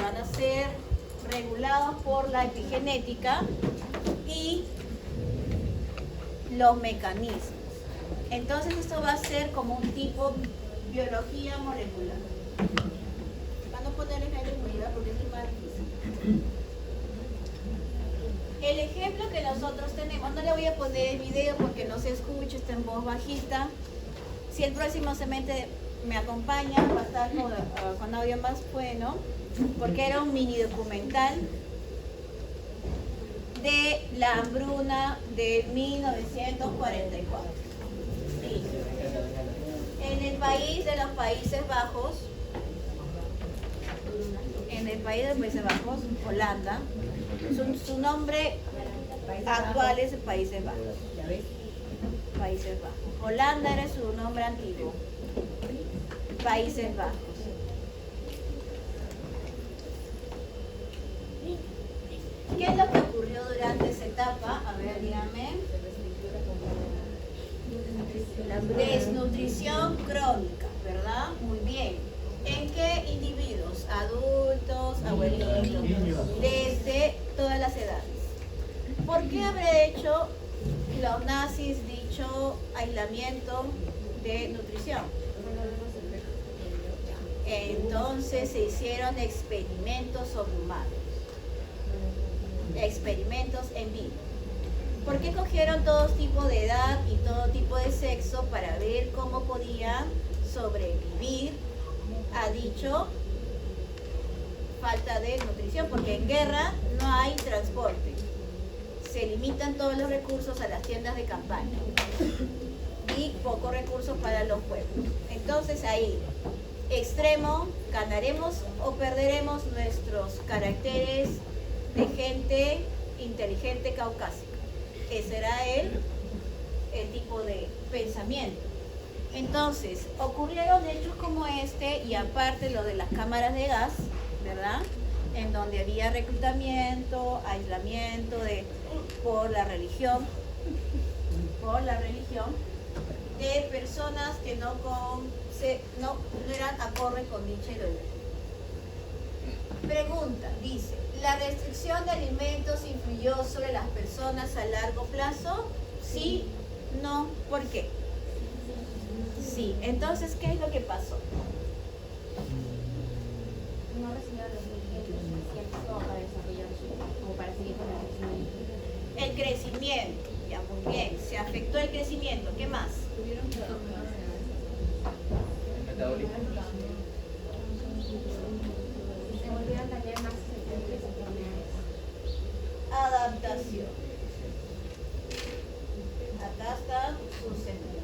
van a ser regulados por la epigenética y los mecanismos. Entonces esto va a ser como un tipo biología molecular. Van a poner en la porque es más difícil. El ejemplo que nosotros tenemos, no le voy a poner el video porque no se escucha, está en voz bajita. Si el próximo semestre me acompaña, va a estar con audio más bueno, porque era un mini documental de la hambruna de 1944. Sí. En el país de los Países Bajos, Holanda, su nombre actual es Países Bajos. Países Bajos. Holanda era su nombre antiguo. Países Bajos. ¿Qué es lo que ocurrió durante esa etapa? A ver, dígame. Desnutrición crónica, ¿verdad? Muy bien. ¿En qué individuos? Adultos, abuelitos, desde todas las edades. ¿Por qué habrá hecho los nazis dicho aislamiento de nutrición? Entonces se hicieron experimentos sobre humanos, experimentos en vivo. ¿Por qué cogieron todo tipo de edad y todo tipo de sexo para ver cómo podían sobrevivir a dicho falta de nutrición? Porque en guerra no hay transporte, se limitan todos los recursos a las tiendas de campaña y pocos recursos para los pueblos. Entonces ahí, extremo, ganaremos o perderemos nuestros caracteres de gente inteligente caucásica. Ese era el tipo de pensamiento. Entonces, ocurrieron hechos como este y aparte lo de las cámaras de gas, ¿verdad? En donde había reclutamiento, aislamiento por la religión, de personas que no eran acorde con dicha ideología. Pregunta, dice, ¿la restricción de alimentos influyó sobre las personas a largo plazo? Sí, no, ¿por qué? Sí, entonces, ¿qué es lo que pasó? No recibieron los nutrientes suficientes como para desarrollar como para seguir con la crecimiento. El crecimiento, ya muy bien, se afectó el crecimiento, ¿qué más? Tuvieron metabolismo. Se volvieron también más sensibles a enfermedades. Adaptación. Acá está susceptibilidad.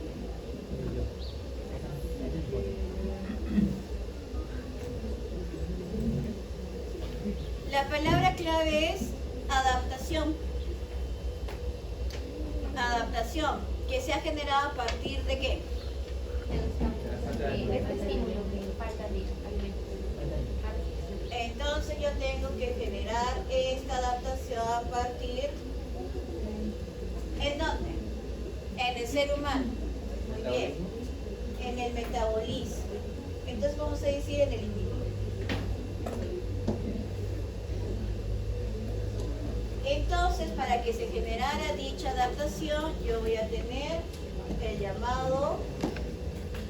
La palabra clave es adaptación. Adaptación, que se ha generado a partir de qué? Falta de alimentos. Entonces yo tengo que generar esta adaptación a partir, ¿en dónde? En el ser humano. Muy bien. En el metabolismo. Entonces vamos a decir en el individuo. Entonces, para que se generara dicha adaptación, yo voy a tener el llamado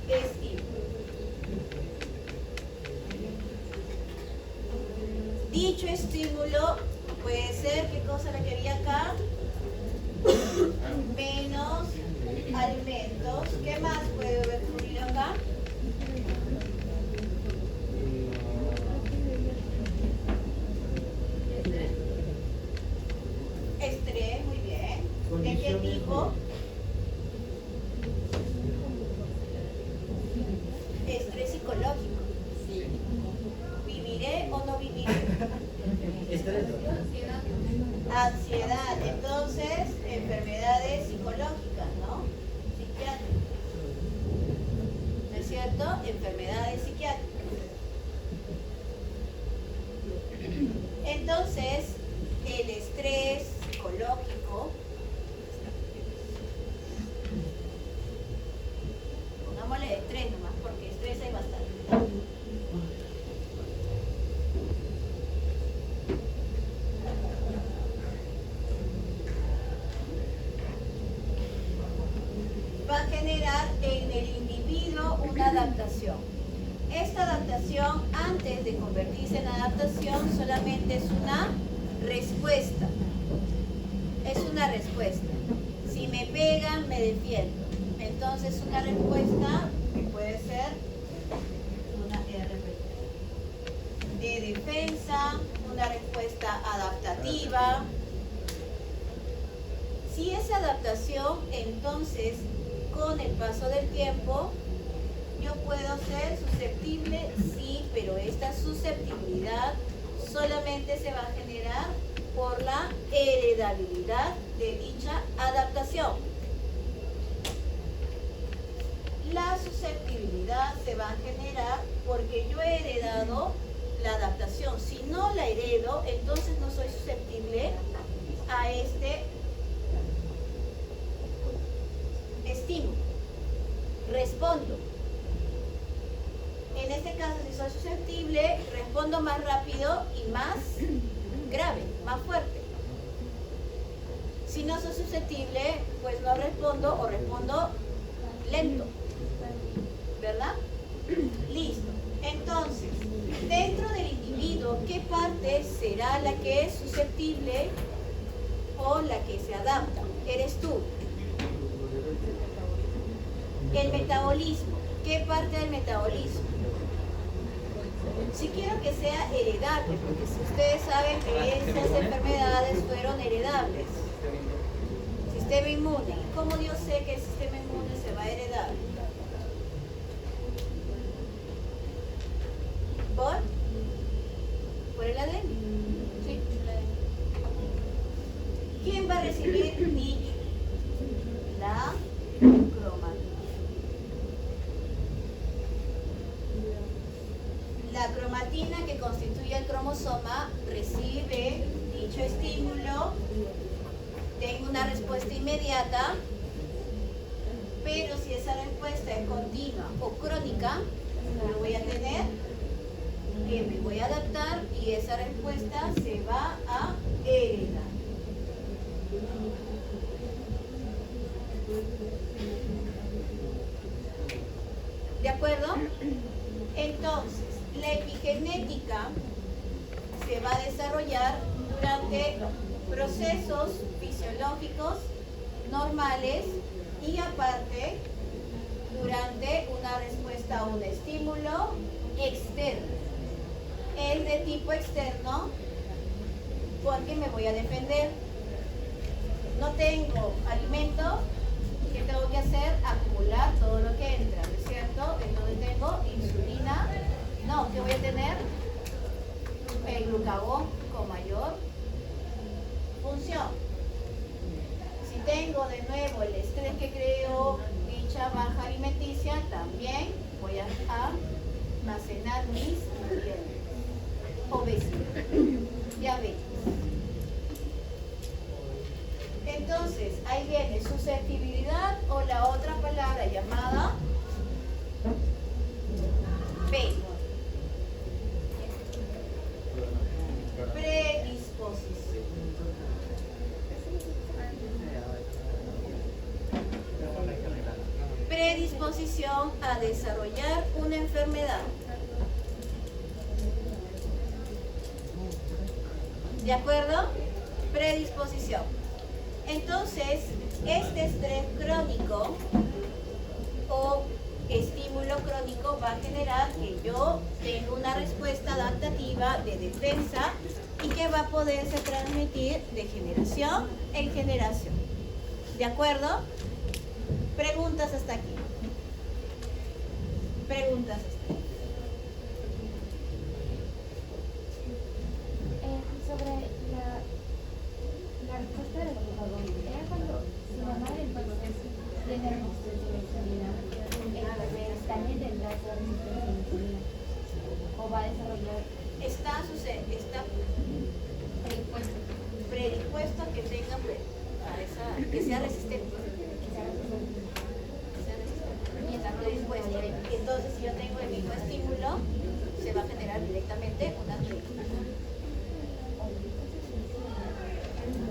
estímulo. Dicho estímulo puede ser, ¿qué cosa la que había acá? Menos alimentos. ¿Qué más puede ocurrir acá? Estrés, muy bien. ¿De qué tipo? Estrés psicológico. ¿Viviré o no viviré? Ansiedad. Entonces, enfermedades psicológicas, ¿no? Psiquiátricas. ¿No es cierto? Enfermedades psiquiátricas. Entonces, el estrés psicológico, pongámosle estrés nomás, porque estrés hay bastante. esta adaptación, antes de convertirse en adaptación, solamente es una respuesta. Es una respuesta. Si me pegan, me defiendo. Entonces, una respuesta que puede ser una RP de defensa, una respuesta adaptativa. Si es adaptación, entonces, con el paso del tiempo, yo puedo ser susceptible, sí, pero esta susceptibilidad solamente se va a generar por la heredabilidad de dicha adaptación. La susceptibilidad se va a generar porque yo he heredado la adaptación. Si no la heredo, entonces no soy susceptible a este estímulo. Respondo. En este caso, si soy susceptible, respondo más rápido y más grave, más fuerte. Si no soy susceptible, pues no respondo o respondo lento. ¿Verdad? Listo. Entonces, dentro del individuo, ¿qué parte será la que es susceptible o la que se adapta? Eres tú. El metabolismo. ¿Qué parte del metabolismo? Si quiero que sea heredable, porque si ustedes saben que esas enfermedades fueron heredables. Sistema inmune. ¿Cómo yo sé que el sistema inmune se va a heredar? ¿Por el ADN? Sí. ¿Quién va a recibir dicho? La cromatina. La cromatina, que constituye el cromosoma, recibe dicho estímulo. Tengo una respuesta inmediata, pero si esa respuesta es continua o crónica, lo voy a tener que me voy a adaptar y esa respuesta se va a heredar. ¿De acuerdo? Entonces, la epigenética se va a desarrollar durante procesos fisiológicos normales y aparte durante una respuesta a un estímulo externo. Es de tipo externo porque me voy a defender. No tengo alimento, ¿qué tengo que hacer? Acumular todo lo que entra, ¿no es cierto? Entonces tengo insulina. No, ¿qué voy a tener? El glucagón con mayor función. Si tengo de nuevo el estrés que creo dicha baja alimenticia, también voy a almacenar mis nutrientes. Obesidad, diabetes. Entonces, ahí viene susceptibilidad o la otra palabra llamada P. Predisposición. Predisposición a desarrollar una enfermedad. ¿De acuerdo? Predisposición. Entonces, este estrés crónico o estímulo crónico va a generar que yo tenga una respuesta adaptativa de defensa y que va a poderse transmitir de generación en generación. ¿De acuerdo? Preguntas hasta aquí. Preguntas hasta aquí. Sobre la respuesta del glucagón, era cuando si la madre entonces tiene resistencia a la insulina, el bebé también tendrá esa resistencia a la insulina o va a desarrollar. Está predispuesto a que tenga que sea resistente. Y está predispuesto. Y entonces, si yo tengo el mismo estímulo, se va a generar directamente una respuesta.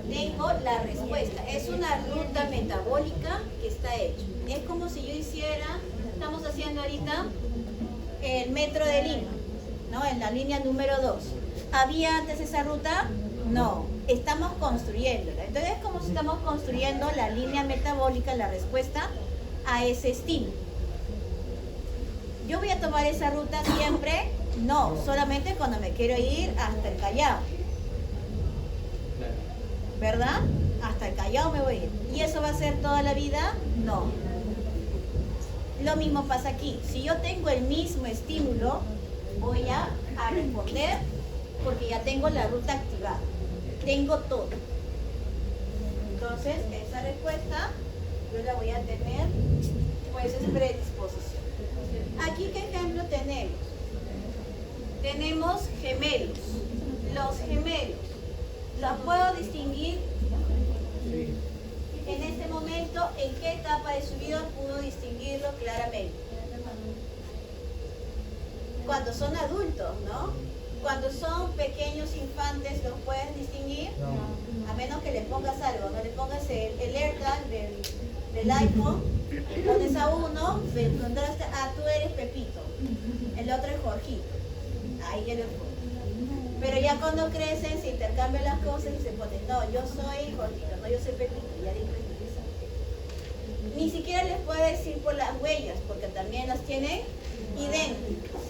Tengo la respuesta. Es una ruta metabólica que está hecha. Es como si yo hiciera, estamos haciendo ahorita el metro de Lima, ¿no? En la línea número 2. ¿Había antes esa ruta? No, estamos construyéndola. Entonces es como si estamos construyendo la línea metabólica, la respuesta a ese estímulo. ¿Yo voy a tomar esa ruta siempre? No, solamente cuando me quiero ir hasta el Callao. ¿Verdad? Hasta el Callao me voy a ir. ¿Y eso va a ser toda la vida? No. Lo mismo pasa aquí. Si yo tengo el mismo estímulo, voy a responder porque ya tengo la ruta activada. Tengo todo. Entonces, esa respuesta yo la voy a tener, pues es predisposición. Aquí, ¿qué ejemplo tenemos? Tenemos gemelos. Los gemelos, ¿los puedo distinguir? En este momento, ¿en qué etapa de su vida pudo distinguirlo claramente? Cuando son adultos, ¿no? Cuando son pequeños infantes, ¿los puedes distinguir? No. A menos que le pongas algo, no le pongas el AirTag del iPhone, pones a uno, le encontraste, tú eres Pepito, el otro es Jorgito. Ahí ya lo pones. Pero ya cuando crecen se intercambian las cosas y se ponen, no, yo soy Jorgito, no, yo soy Pepito, ya diferencia. Ni siquiera les puede decir por las huellas, porque también las tienen idénticas.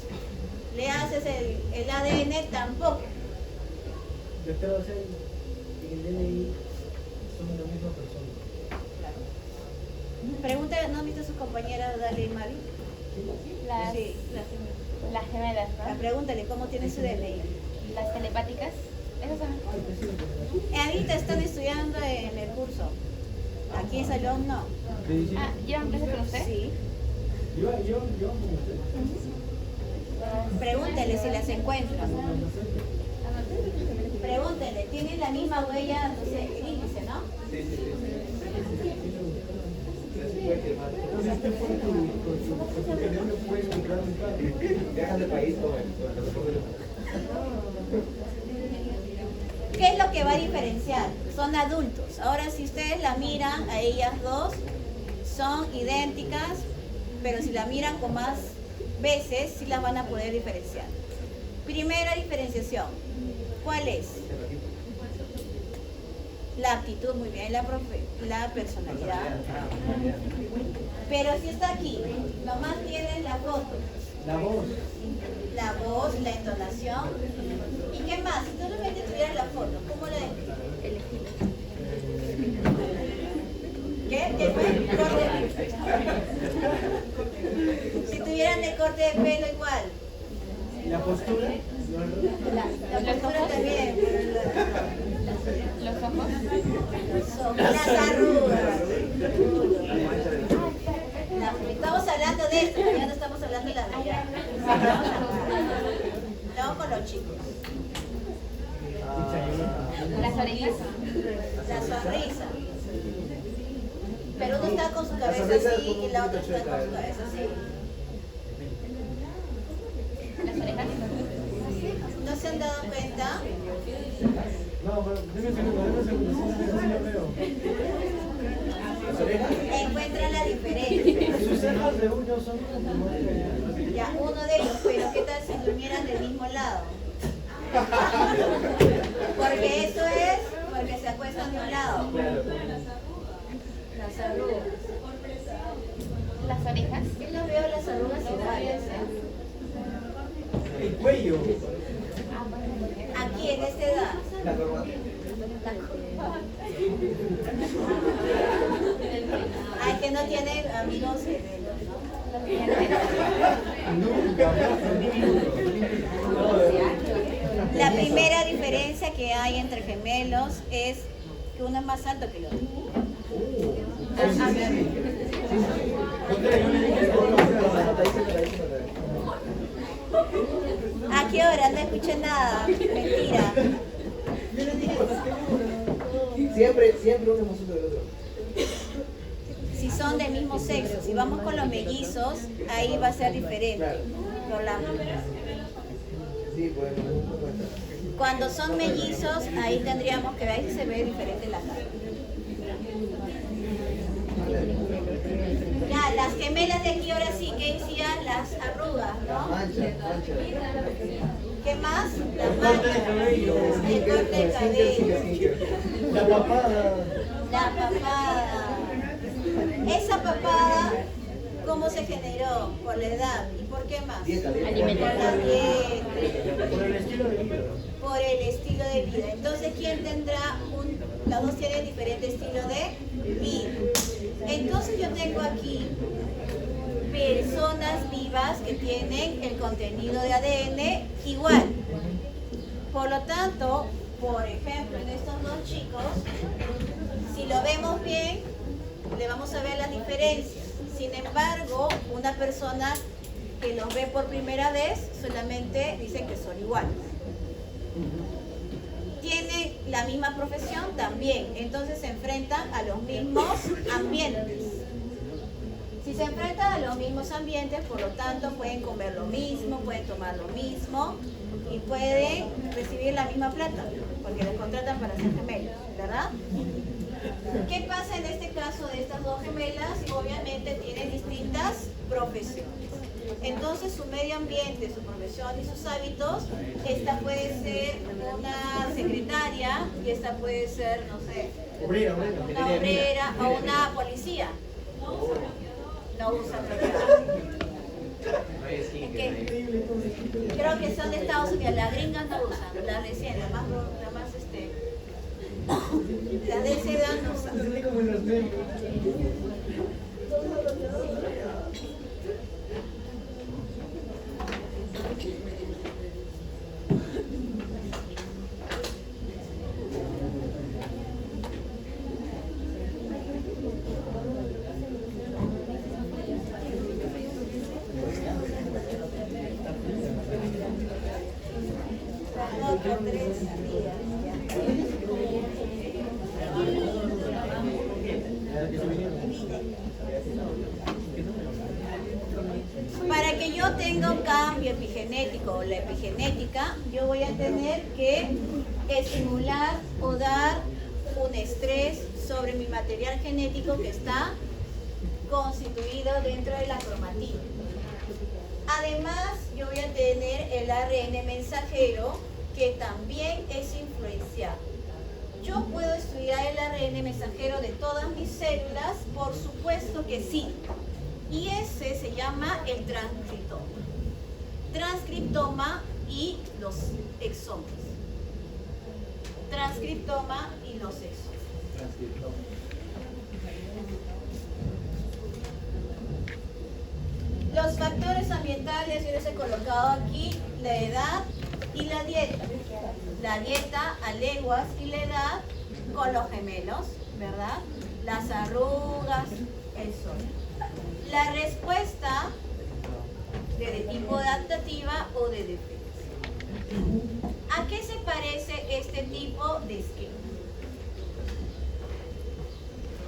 Le haces el ADN tampoco. Yo creo que en el DNI somos la misma persona. Claro. Pregúntale, ¿no han visto a sus compañeras Dale y Mavi? Sí, Las gemelas, ¿no? Pregúntale cómo tiene su DNI. Las telepáticas. Esas son. Ahorita están estudiando en el curso. Aquí en Salón no. Ah, ¿llevan clases con usted? Sí. Yo con usted. Pregúntele si las encuentra. Pregúntele, ¿tienen la misma huella, no sé, índice, no? Sí. Entonces, ¿qué fue tu que no puedes comprar un carro? Dejas el país con el reporte. ¿Qué es lo que va a diferenciar? Son adultos. Ahora, si ustedes la miran a ellas dos, son idénticas, pero si la miran con más veces, sí las van a poder diferenciar. Primera diferenciación, ¿cuál es? La actitud, muy bien, la personalidad. Pero si está aquí, nomás tienes la foto. La voz, la entonación. ¿Y qué más? Si solamente tuvieras la foto, ¿cómo la describes? ¿Qué fue? Corte. Si tuvieran de corte de pelo igual. ¿La postura? La postura también. Los ojos. Las arrugas. Estamos hablando de esto, ya no estamos hablando de la realidad. Estamos con los chicos. Las orejas. La sonrisa. Pero uno está con su cabeza así y la otra está con su cabeza así. Las orejas. ¿No se han dado cuenta? No, pero dime segundo, sí lo veo. Encuentran la diferencia. Sus cejas de uno son Ya, uno de ellos, pero ¿qué tal si durmieran del mismo lado? Porque eso es porque se acuestan de un lado. Las arrugas. Las orejas. Yo las veo las arrugas iguales. el cuello. Aquí en esta edad. La corbata. Ay, que no tienen amigos gemelos, ¿no? La primera diferencia que hay entre gemelos es que uno es más alto que el otro. ¿A qué hora? No escuché nada. Mentira. Siempre uno es más alto que el otro. Si son del mismo sexo, si vamos con los mellizos, ahí va a ser diferente. Por la- Sí, pues Cuando son mellizos, ahí tendríamos que ver si se ve diferente la cara. Ya, las gemelas de aquí ahora sí que decían las arrugas, ¿no? Mancha. ¿Qué más? Las El corte de manchas, cabello. el corte de cabello, La papada. la papada. Esa papada, ¿cómo se generó? Por la edad. ¿Y por qué más? Dieta. Por la dieta. Por el estilo de vida. Por el estilo de vida. Entonces, ¿quién tendrá los dos tienen diferente estilo de vida? Entonces, yo tengo aquí personas vivas que tienen el contenido de ADN igual. Por lo tanto, por ejemplo, en estos dos chicos, si lo vemos bien, le vamos a ver las diferencias. Sin embargo, una persona que los ve por primera vez solamente dice que son iguales. Tienen la misma profesión también, entonces se enfrentan a los mismos ambientes. Si se enfrentan a los mismos ambientes, por lo tanto pueden comer lo mismo, pueden tomar lo mismo y pueden recibir la misma plata, porque los contratan para ser gemelos, ¿verdad? ¿Qué pasa en este caso de estas dos gemelas? Obviamente tienen distintas profesiones. Entonces su medio ambiente, su profesión y sus hábitos, esta puede ser una secretaria y esta puede ser, no sé, Obrera. una obrera o una policía. No usan ropa. Creo que son de Estados Unidos, las gringas no usan, las recién, las más las de esa edad no usan. Así como en los memes. Por 3 días. Para que yo tenga un cambio epigenético o la epigenética, yo voy a tener que estimular o dar un estrés sobre mi material genético que está constituido dentro de la cromatina. Además, yo voy a tener el ARN mensajero que también es influenciado. ¿Yo puedo estudiar el ARN mensajero de todas mis células? Por supuesto que sí. Y ese se llama el transcriptoma. Transcriptoma y los exomas. Transcriptoma y los exomas. Los factores ambientales, yo les he colocado aquí la edad y la dieta. La dieta a leguas y la edad con los gemelos, ¿verdad? Las arrugas, el sol. La respuesta de tipo adaptativa o de defensa. ¿A qué se parece este tipo de esquema?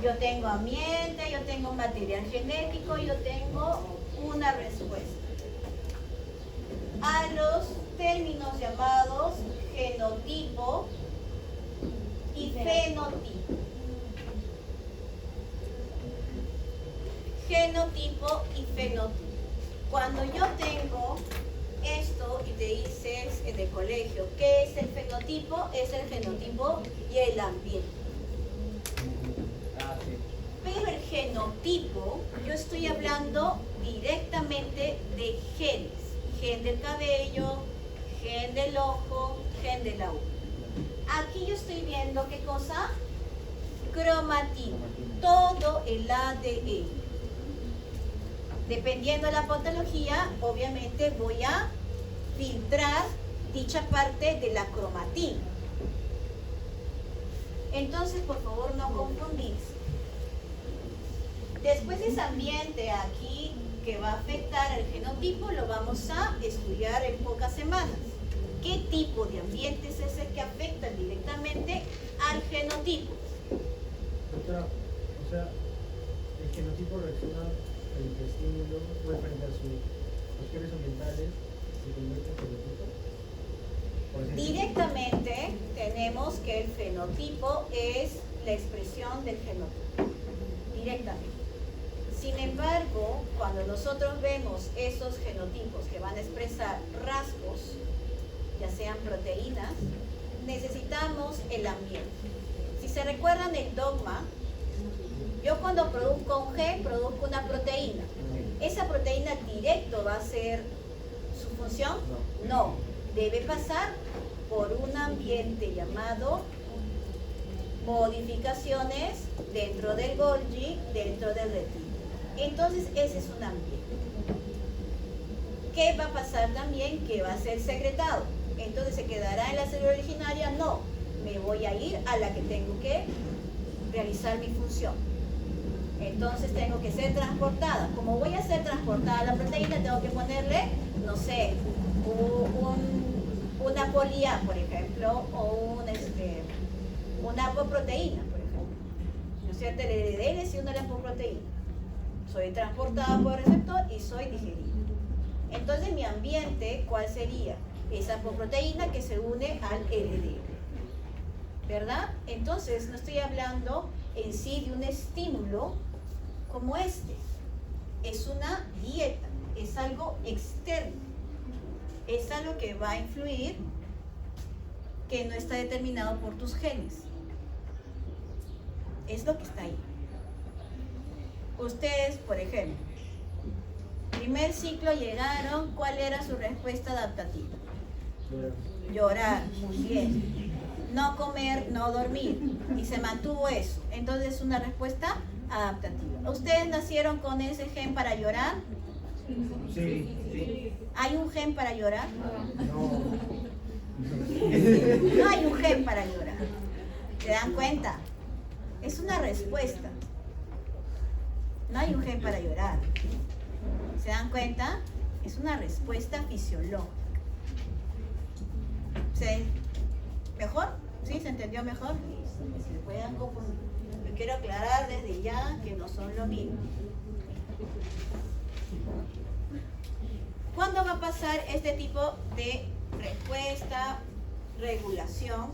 Yo tengo ambiente, yo tengo material genético, yo tengo una respuesta a los términos llamados genotipo y fenotipo. Genotipo y fenotipo. Cuando yo tengo esto y te dices en el colegio, ¿qué es el fenotipo? Es el genotipo y el ambiente. Pero el genotipo, yo estoy hablando directamente de genes. Gen del cabello, gen del ojo, gen de la uña. Aquí yo estoy viendo, ¿qué cosa? Cromatina. Todo el ADN. Dependiendo de la patología, obviamente voy a filtrar dicha parte de la cromatina. Entonces, por favor, no confundirse. Después ese ambiente aquí que va a afectar al genotipo lo vamos a estudiar en pocas semanas. ¿Qué tipo de ambientes es el que afecta directamente al genotipo? Doctora, o sea, el genotipo reacciona frente al estímulo, puede frente a sus factores ambientales, se convierte en genotipo. Por ejemplo, Directamente tenemos que el fenotipo es la expresión del genotipo. Directamente. Sin embargo, cuando nosotros vemos esos genotipos que van a expresar rasgos, ya sean proteínas, necesitamos el ambiente. Si se recuerdan el dogma, yo cuando produzco un gen, produzco una proteína. ¿Esa proteína directo va a ser su función? No, debe pasar por un ambiente llamado modificaciones dentro del Golgi, dentro del retículo. Entonces ese es un ambiente. ¿Qué va a pasar también? Que va a ser secretado. Entonces se quedará en la célula originaria. No, me voy a ir a la que tengo que realizar mi función. Entonces tengo que ser transportada. Como voy a ser transportada la proteína, tengo que ponerle, no sé, una polía, por ejemplo, o una apoproteína, por ejemplo. ¿No es cierto? El LDL es una apoproteína. Soy transportada por el receptor y soy digerida. Entonces mi ambiente, ¿cuál sería? Esa apoproteína que se une al LDL. ¿Verdad? Entonces no estoy hablando en sí de un estímulo como este. Es una dieta, es algo externo. Es algo que va a influir, que no está determinado por tus genes. Es lo que está ahí. Ustedes, por ejemplo, primer ciclo llegaron, ¿cuál era su respuesta adaptativa? Llorar, muy bien. No comer, no dormir. Y se mantuvo eso. Entonces es una respuesta adaptativa. ¿Ustedes nacieron con ese gen para llorar? Sí, sí. ¿Hay un gen para llorar? No. No hay un gen para llorar. ¿Se dan cuenta? Es una respuesta. No hay un gen para llorar. ¿Se dan cuenta? Es una respuesta fisiológica. ¿Mejor? ¿Sí? ¿Se entendió mejor? Si se pueden confundir. Yo quiero aclarar desde ya que no son lo mismo. ¿Cuándo va a pasar este tipo de respuesta, regulación?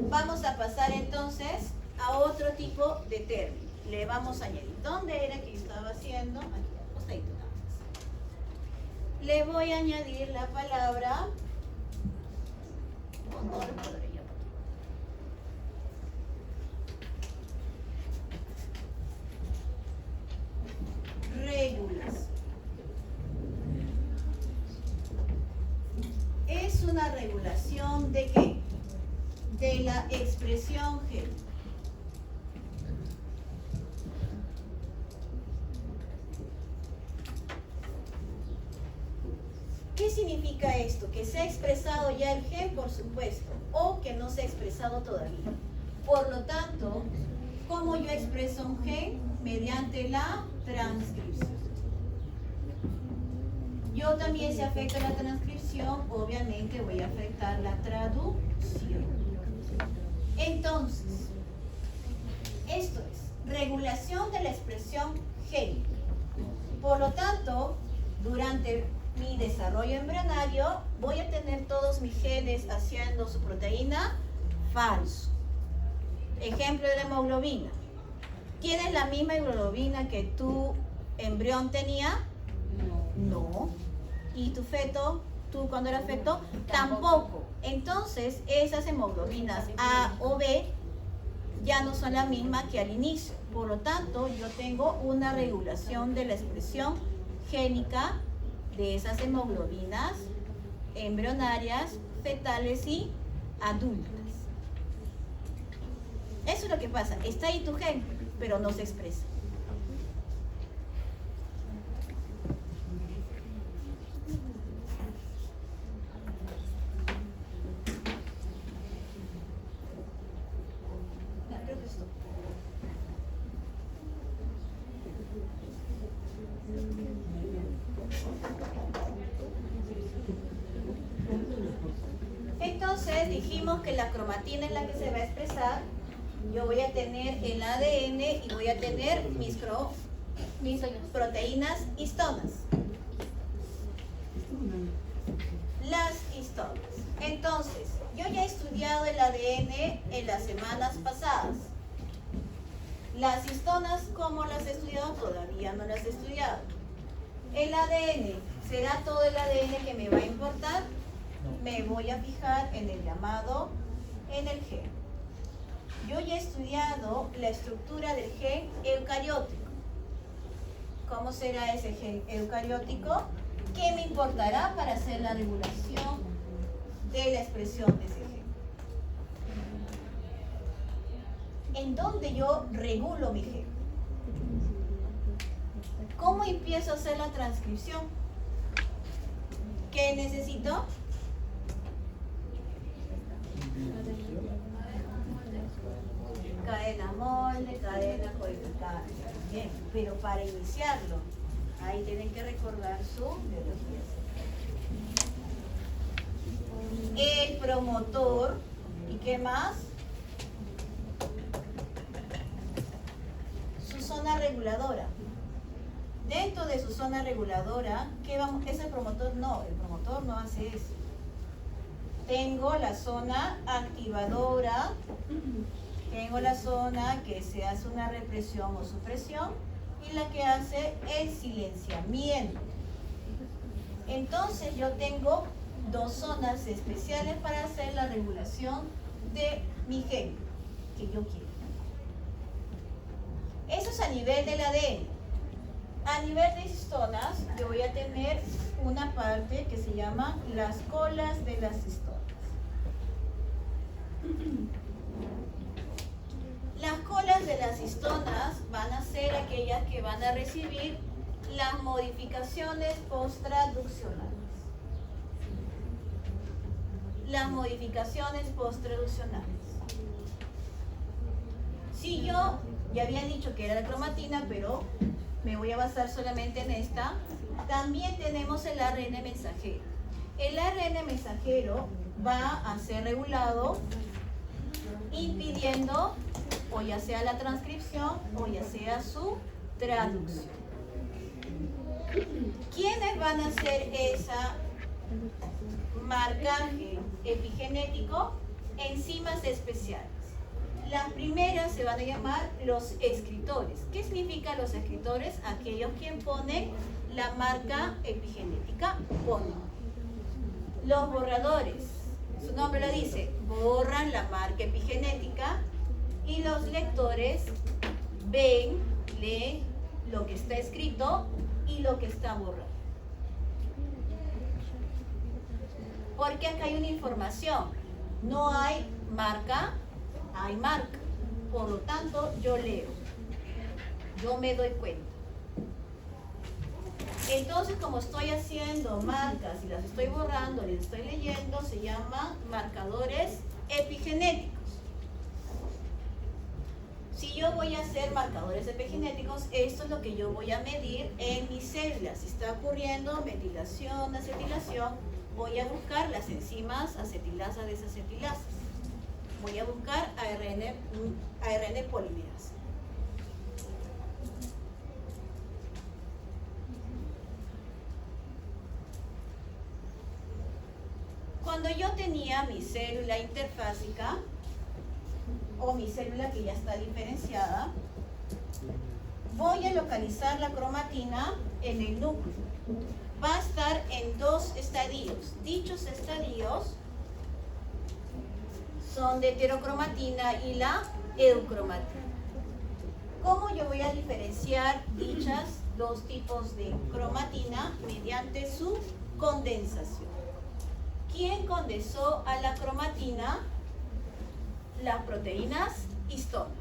Vamos a pasar entonces a otro tipo de término. Le vamos a añadir. ¿Dónde era que estaba haciendo? Aquí, acostadito nada más. Le voy a añadir la palabra. No lo podría. Regulación. Es una regulación de qué? De la expresión G. ¿Qué significa esto? Que se ha expresado ya el gen, por supuesto, o que no se ha expresado todavía. Por lo tanto, ¿cómo yo expreso un gen? Mediante la transcripción. Yo también, si afecto la transcripción, obviamente voy a afectar la traducción. Entonces, esto es regulación de la expresión génica. Por lo tanto, durante mi desarrollo embrionario, voy a tener todos mis genes haciendo su proteína falso. Ejemplo de la hemoglobina. ¿Tienes la misma hemoglobina que tu embrión tenía? No. ¿Y tu feto? ¿Tú cuando eras feto? Tampoco. Entonces, esas hemoglobinas A o B ya no son las mismas que al inicio. Por lo tanto, yo tengo una regulación de la expresión génica de esas hemoglobinas embrionarias, fetales y adultas. Eso es lo que pasa. Está ahí tu gen, pero no se expresa. Creo que esto. Entonces dijimos que la cromatina es la que se va a expresar. Yo voy a tener el ADN y voy a tener mis proteínas histonas. Las histonas. Entonces, yo ya he estudiado el ADN en las semanas pasadas. Las histonas, ¿cómo las he estudiado? Todavía no las he estudiado. El ADN, ¿será todo el ADN que me va a importar? Me voy a fijar en el llamado, en el gen. Yo ya he estudiado la estructura del gen eucariótico. ¿Cómo será ese gen eucariótico? ¿Qué me importará para hacer la regulación de la expresión de ese gen? ¿En dónde yo regulo mi gen? ¿Cómo empiezo a hacer la transcripción? ¿Qué necesito? Cadena molde, cadena codificada. Bien, pero para iniciarlo, ahí tienen que recordar su biología. El promotor, ¿y qué más? Su zona reguladora. Dentro de su zona reguladora, ¿qué vamos? ¿Es el promotor? No, el promotor no hace eso. Tengo la zona activadora, tengo la zona que se hace una represión o supresión y la que hace el silenciamiento. Entonces yo tengo dos zonas especiales para hacer la regulación de mi gen que yo quiero. Eso es a nivel del ADN. A nivel de histonas, yo voy a tener una parte que se llama las colas de las histonas. Las colas de las histonas van a ser aquellas que van a recibir las modificaciones posttraduccionales. Las modificaciones posttraduccionales. Si yo ya había dicho que era la cromatina, pero me voy a basar solamente en esta, también tenemos el ARN mensajero. El ARN mensajero va a ser regulado impidiendo o ya sea la transcripción o ya sea su traducción. ¿Quiénes van a hacer esa marcaje epigenético? Enzimas especiales. Las primeras se van a llamar los escritores. ¿Qué significan los escritores? Aquellos quienes ponen la marca epigenética, ponen. Los borradores, su nombre lo dice, borran la marca epigenética y los lectores ven, leen lo que está escrito y lo que está borrado. Porque acá hay una información, no hay marca, hay marca. Por lo tanto, yo leo, yo me doy cuenta. Entonces, como estoy haciendo marcas y las estoy borrando, las estoy leyendo, se llaman marcadores epigenéticos. Si yo voy a hacer marcadores epigenéticos, esto es lo que yo voy a medir en mis células. Si está ocurriendo metilación, acetilación, voy a buscar las enzimas acetilasa, desacetilasas. Voy a buscar ARN polimerasa. Cuando yo tenía mi célula interfásica o mi célula que ya está diferenciada, voy a localizar la cromatina en el núcleo. Va a estar en dos estadios. Dichos estadios son de heterocromatina y la eucromatina. ¿Cómo yo voy a diferenciar dichas dos tipos de cromatina? Mediante su condensación. ¿Quién condensó a la cromatina? Las proteínas histonas.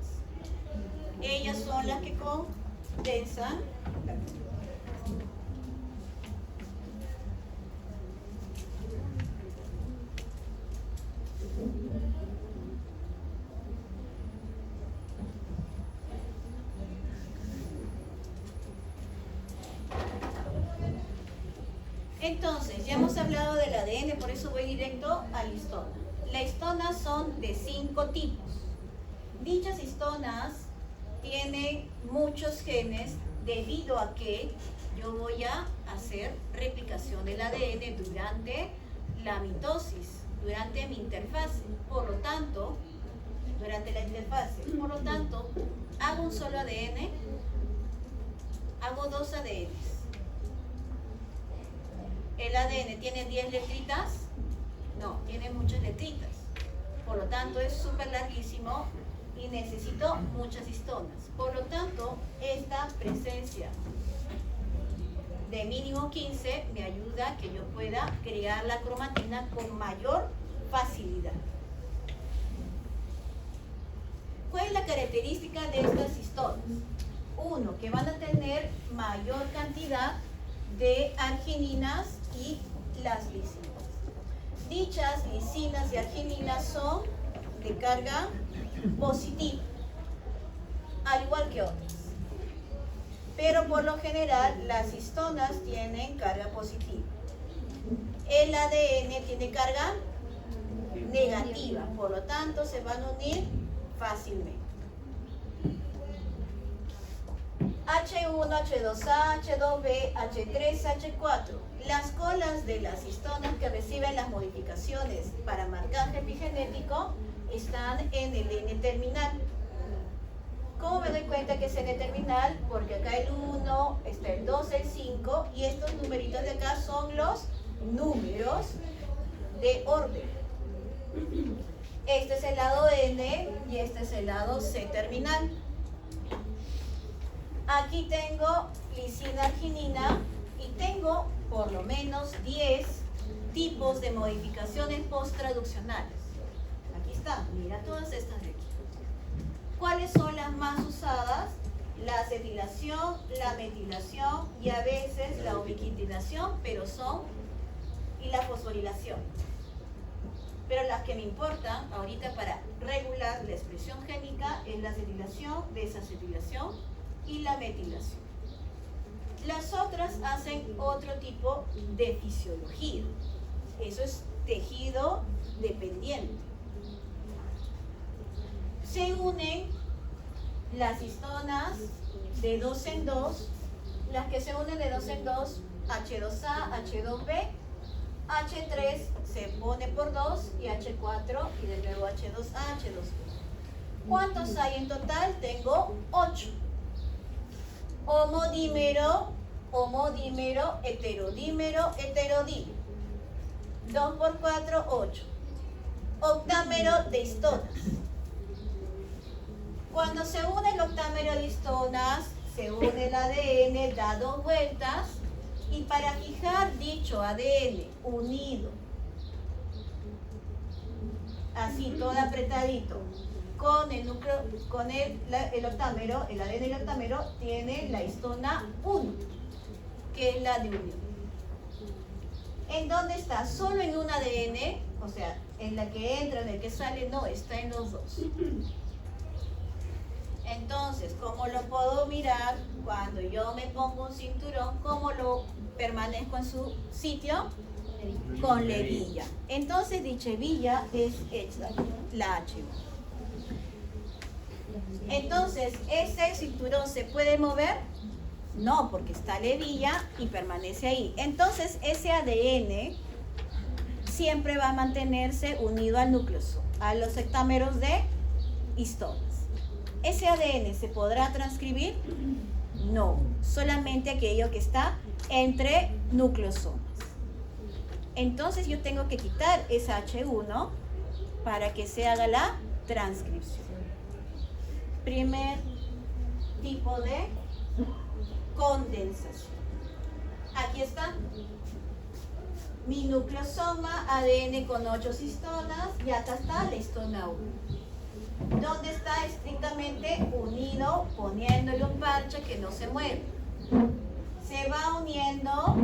Ellas son las que condensan la cromatina. Entonces, ya hemos hablado del ADN, por eso voy directo a la histona. Las histonas son de 5 tipos. Dichas histonas tienen muchos genes debido a que yo voy a hacer replicación del ADN durante la mitosis, durante mi interfase. Por lo tanto, durante la interfase. Por lo tanto, hago un solo ADN, hago 2 ADNs. ¿El ADN tiene 10 letritas? No, tiene muchas letritas. Por lo tanto, es súper larguísimo y necesito muchas histonas. Por lo tanto, esta presencia de mínimo 15 me ayuda a que yo pueda crear la cromatina con mayor facilidad. ¿Cuál es la característica de estas histonas? Uno, que van a tener mayor cantidad de argininas y las lisinas. Dichas lisinas y argininas son de carga positiva, al igual que otras. Pero por lo general las histonas tienen carga positiva. El ADN tiene carga negativa, por lo tanto se van a unir fácilmente. H1, H2A, H2B, H3, H4. Las colas de las histonas que reciben las modificaciones para marcaje epigenético están en el N terminal. ¿Cómo me doy cuenta que es N terminal? Porque acá el 1, está el 2, el 5 y estos numeritos de acá son los números de orden. Este es el lado N y este es el lado C terminal. Aquí tengo lisina arginina y tengo por lo menos 10 tipos de modificaciones post-traduccionales. Aquí está, mira todas estas de aquí. ¿Cuáles son las más usadas? La acetilación, la metilación y a veces la ubiquitinación, y la fosforilación. Pero las que me importan ahorita para regular la expresión génica es la acetilación, desacetilación y la metilación. Las otras hacen otro tipo de fisiología. Eso es tejido dependiente. Se unen las histonas de 2 en 2, las que se unen de 2 en 2, H2A, H2B, H3 se pone por 2 y H4 y de nuevo H2A, H2B. ¿Cuántos hay en total? Tengo 8. Homodímero, homodímero, heterodímero, heterodímero. 2 por 4, 8. Octámero de histonas. Cuando se une el octámero de histonas, se une el ADN, da 2 vueltas y para fijar dicho ADN unido, así todo apretadito, con el núcleo, con el octámero, el ADN del octámero tiene la histona 1, que es la de unión. ¿En dónde está? Solo en un ADN, o sea, en la que entra, en el que sale, no, está en los dos. Entonces, ¿cómo lo puedo mirar? Cuando yo me pongo un cinturón, ¿cómo lo permanezco en su sitio? Con la hebilla. Entonces, dicha hebilla es esta, la H. Entonces, ¿ese cinturón se puede mover? No, porque está la hebilla y permanece ahí. Entonces, ese ADN siempre va a mantenerse unido al núcleo, a los hectámeros de histonas. ¿Ese ADN se podrá transcribir? No, solamente aquello que está entre nucleosomas. Entonces yo tengo que quitar esa H1 para que se haga la transcripción. Primer tipo de condensación. Aquí está. Mi nucleosoma, ADN con 8 histonas y acá está la histona 1. ¿Dónde está estrictamente unido, poniéndole un parche que no se mueve? Se va uniendo,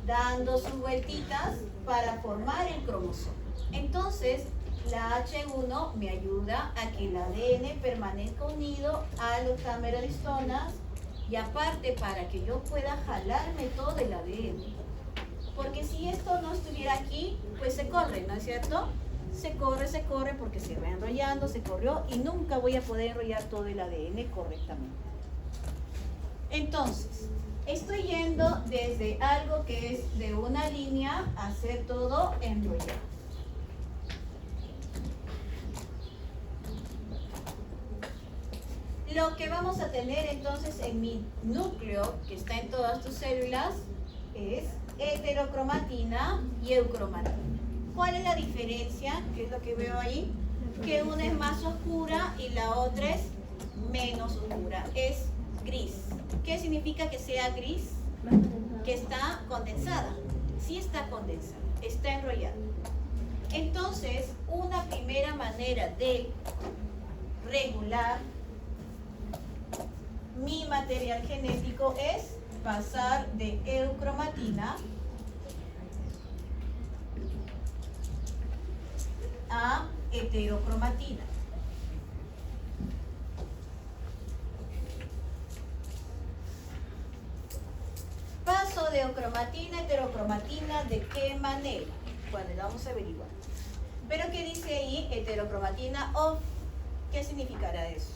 dando sus vueltitas para formar el cromosoma. Entonces, la H1 me ayuda a que el ADN permanezca unido al octámero de histonas y aparte para que yo pueda jalarme todo el ADN. Porque si esto no estuviera aquí, pues se corre, ¿no es cierto? Se corre porque se va enrollando, se corrió y nunca voy a poder enrollar todo el ADN correctamente. Entonces, estoy yendo desde algo que es de una línea a hacer todo enrollado. Lo que vamos a tener entonces en mi núcleo, que está en todas tus células, es heterocromatina y eucromatina. ¿Cuál es la diferencia? ¿Qué es lo que veo ahí? Que una es más oscura y la otra es menos oscura. Es gris. ¿Qué significa que sea gris? Que está condensada. Sí está condensada, está enrollada. Entonces, una primera manera de regular mi material genético es pasar de eucromatina a heterocromatina. Paso de eucromatina a heterocromatina, ¿de qué manera? Bueno, lo vamos a averiguar. Pero ¿qué dice ahí? Heterocromatina off. ¿Qué significará eso?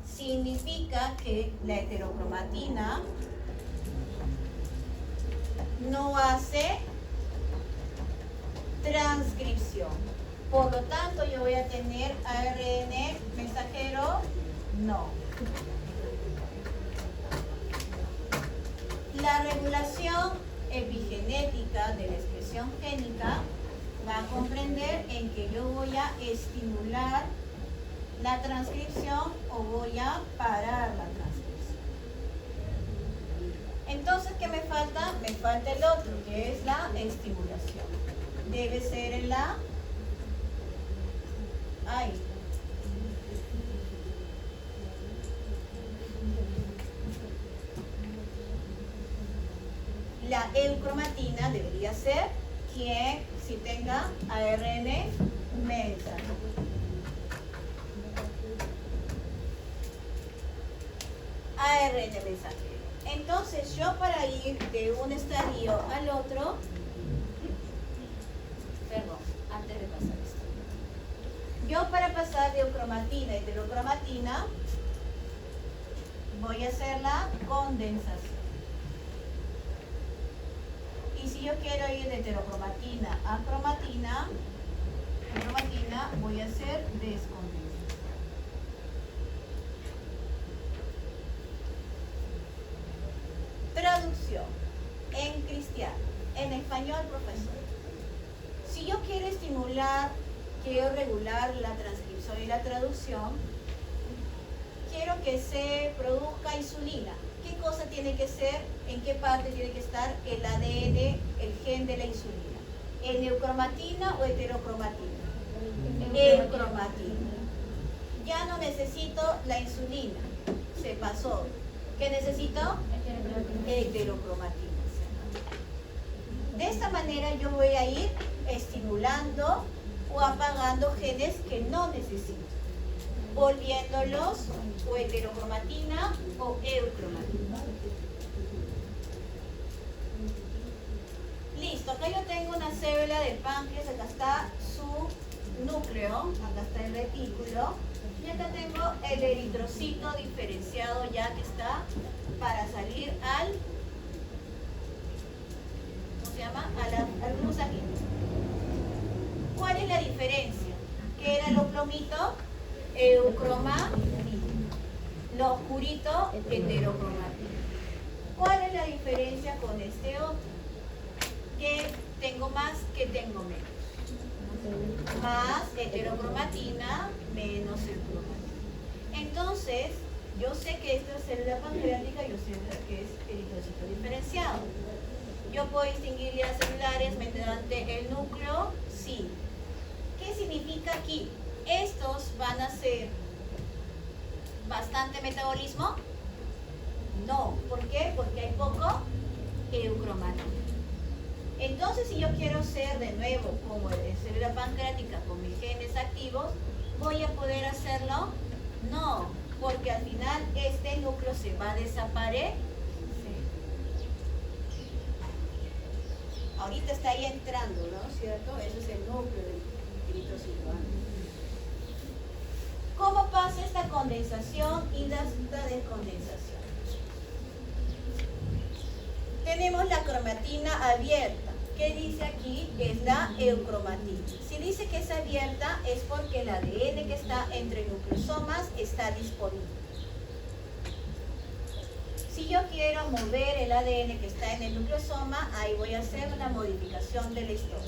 Significa que la heterocromatina no hace transcripción. Por lo tanto, yo voy a tener ARN mensajero, no. La regulación epigenética de la expresión génica va a comprender en que yo voy a estimular la transcripción o voy a parar la transcripción. Entonces, ¿qué me falta? Me falta el otro, que es la estimulación. Debe ser en la... Ay. La eucromatina debería ser quien si tenga ARN mensajero. ARN mensajero. Entonces yo para ir de un estadio al otro, perdón, antes de pasar esto, yo para pasar de eucromatina a heterocromatina voy a hacer la condensación. Y si yo quiero ir de heterocromatina a cromatina, voy a hacer descondensación. Traducción en cristiano, en español, profesor. Si yo quiero estimular, quiero regular la transcripción y la traducción, quiero que se produzca insulina. ¿Qué cosa tiene que ser? ¿En qué parte tiene que estar el ADN, el gen de la insulina? ¿En eucromatina o heterocromatina? Eucromatina. Ya no necesito la insulina, se pasó. ¿Qué necesito? Heterocromatina. De esta manera yo voy a ir estimulando o apagando genes que no necesito, volviéndolos o heterocromatina o eucromatina. Listo, acá yo tengo una célula del páncreas, acá está su núcleo, acá está el retículo, y acá tengo el eritrocito diferenciado ya que está para salir al, ¿cómo se llama? Al gusanito. ¿Cuál es la diferencia? ¿Qué era lo plomito? Eucromatina. Lo oscurito, heterocromatina. ¿Cuál es la diferencia con este otro? ¿Qué tengo más? ¿Qué tengo menos? Más heterocromatina, menos eucromatina. Entonces, yo sé que esta es célula pancreática, yo sé que es eritrocito diferenciado. ¿Yo puedo distinguir vías celulares mediante el núcleo? Sí. ¿Qué significa aquí? Estos van a ser bastante metabolismo. No. ¿Por qué? Porque hay poco eucromatina. Entonces, si yo quiero ser de nuevo como de célula pancreática con mis genes activos, ¿voy a poder hacerlo? No, porque al final este núcleo se va a desaparecer. Ahorita está ahí entrando, ¿no? ¿Cierto? Eso es el núcleo del eritrocito. ¿Cómo pasa esta condensación y la descondensación? Tenemos la cromatina abierta. ¿Qué dice aquí? Es la eucromatina. Si dice que es abierta es porque el ADN que está entre nucleosomas está disponible. Si yo quiero mover el ADN que está en el nucleosoma, ahí voy a hacer una modificación de la histona.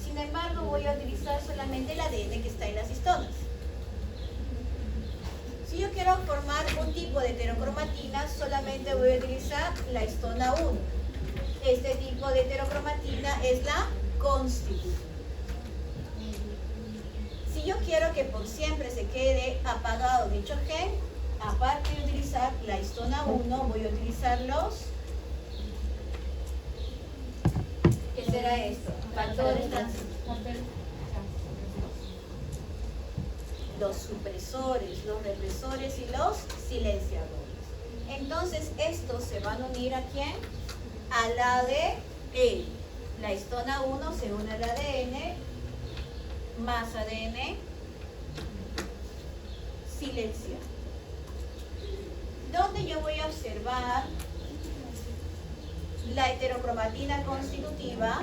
Sin embargo, voy a utilizar solamente el ADN que está en las histonas. Si yo quiero formar un tipo de heterocromatina, solamente voy a utilizar la histona 1. Este tipo de heterocromatina es la constitutiva. Si yo quiero que por siempre se quede apagado dicho gen, aparte de utilizar la histona 1, voy a utilizar ¿qué será esto? Factores los supresores, los represores y los silenciadores. Entonces estos se van a unir ¿a quién? Al ADN. La histona 1 se une al ADN más ADN silenciado. Donde yo voy a observar la heterocromatina constitutiva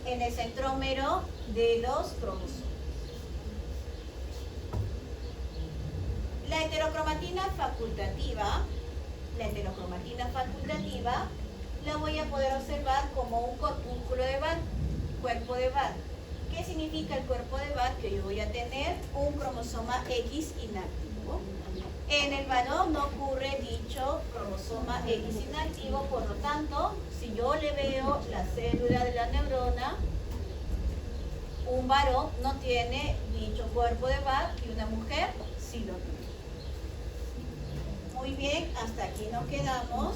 en el centrómero de los cromosomas. La heterocromatina facultativa la voy a poder observar como un corpúsculo de Barr, cuerpo de Barr. ¿Qué significa el cuerpo de Barr? Que yo voy a tener un cromosoma X inactivo. En el varón no ocurre dicho cromosoma X inactivo, por lo tanto, si yo le veo la célula de la neurona, un varón no tiene dicho cuerpo de Barr y una mujer sí lo tiene. Muy bien, hasta aquí nos quedamos.